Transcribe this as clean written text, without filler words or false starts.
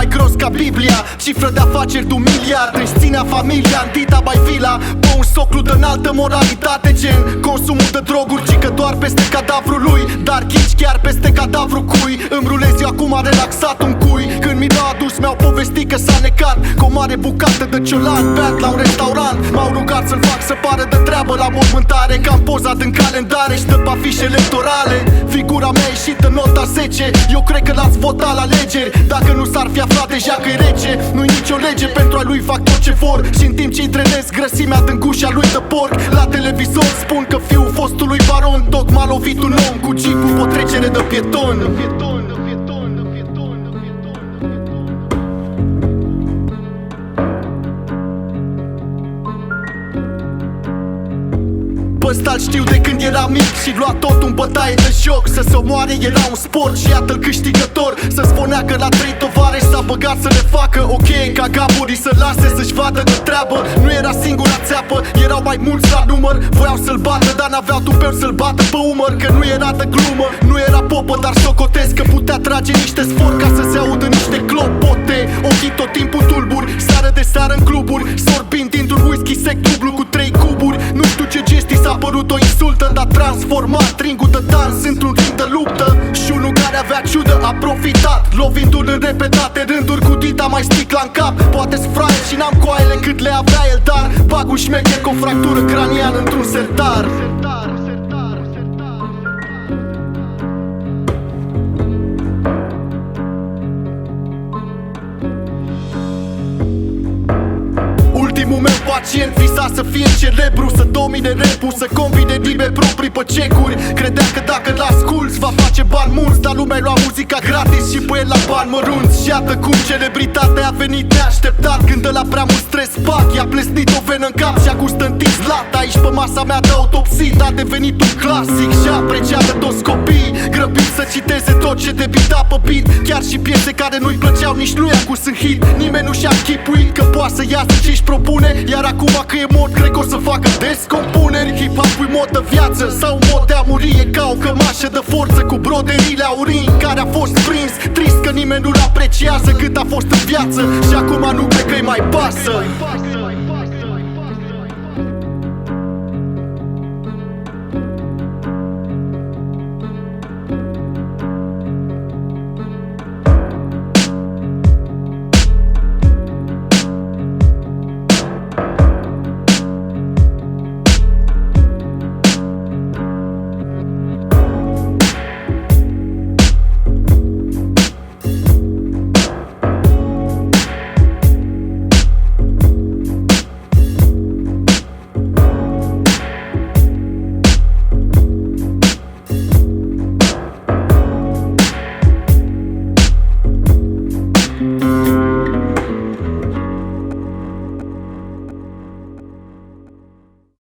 mai gros ca Biblia. Cifră de afaceri de 1 miliard, își ținea familia în dita mai vila. Pe un soclu de înaltă moralitate, gen consumul de droguri, ci că doar peste cadavrul lui. Dar ghici chiar peste cadavru cui. Îmi rulez eu acum relaxat un cui. Când mi l-au adus mi-au povestit că s-a necat cu o mare bucată de ciolan beat la un restaurant. M-au rugat să-l fac să pară de treabă la mormântare, că am pozat în calendare și dă pe afișe electorale. Figura mea a ieșit în nota 10. Eu cred că l-ați votat la alegeri. Dacă nu s-ar fi aflat deja că-i rece. Nu-i nicio lege, pentru a lui fac tot ce vor. Și în timp ce-i drenez grăsimea din gușa lui de porc, la televizor spun că fiul fostului baron tocmai a lovit un om cu jeep-ul pe o trecere de pieton. Pe ăsta-l știu de când era mic și lua tot în bătaie de joc. Să se omoare era un sport și iată-l câștigător. Să spunea că la 3 tovarăși s-a băgat să le facă ok ca gaburii, să lase să-și vadă de treabă. Nu era singura țeapă, erau mai mulți la număr. Voiau să-l bată, dar n-aveau tupeu să-l bată pe umăr. Că nu era de glumă, nu era popă, dar socotesc că putea trage niște sfor ca să se audă niște clopote. Ochii tot timpul tulburi, seară de seară în cluburi, sorbind dintr-un whisky sec dublu cu 3 cuburi. Nu știu ce gestii s-a părut o insultă, dar transformat ringul de dans într-un ring de luptă. Și unul care avea ciudă a profitat, lovindu-l în repetate rânduri cu dita mai sticla în cap. Poate-s fraier și n-am coaile cât le avea el, dar bag un șmecher cu o fractură craniană într-un sertar. Ultimul meu pacient visa să fie celebru, să domine rap-ul, să combine rime proprii pe cecuri. Credea că dacă l-asculți va face bani mulți, dar lumea-i lua muzica gratis și pe el la bani mărunți. Și iată cum celebritatea a venit neașteptat, când de la prea mult stres, pac, i-a plesnit o venă în cap și acum stă întins lat aici pe masa mea de autopsit. A devenit un clasic și apreciată toți copiii, grăbiți să citeze tot ce debita pe beat. Chiar și piese care nu-i plăceau nici lui acum sunt hit. Nimeni nu și-a închipuit că poate să iasă ce-și propune. Iar acum că e mod, cred că o să facă descompuneri. Hip-hop-ul mod de viață sau mod de a muri. E ca o cămașă de forță cu broderile aurii care a fost prins. Trist că nimeni nu-l apreciază cât a fost în viață și acum nu cred că-i mai pasă.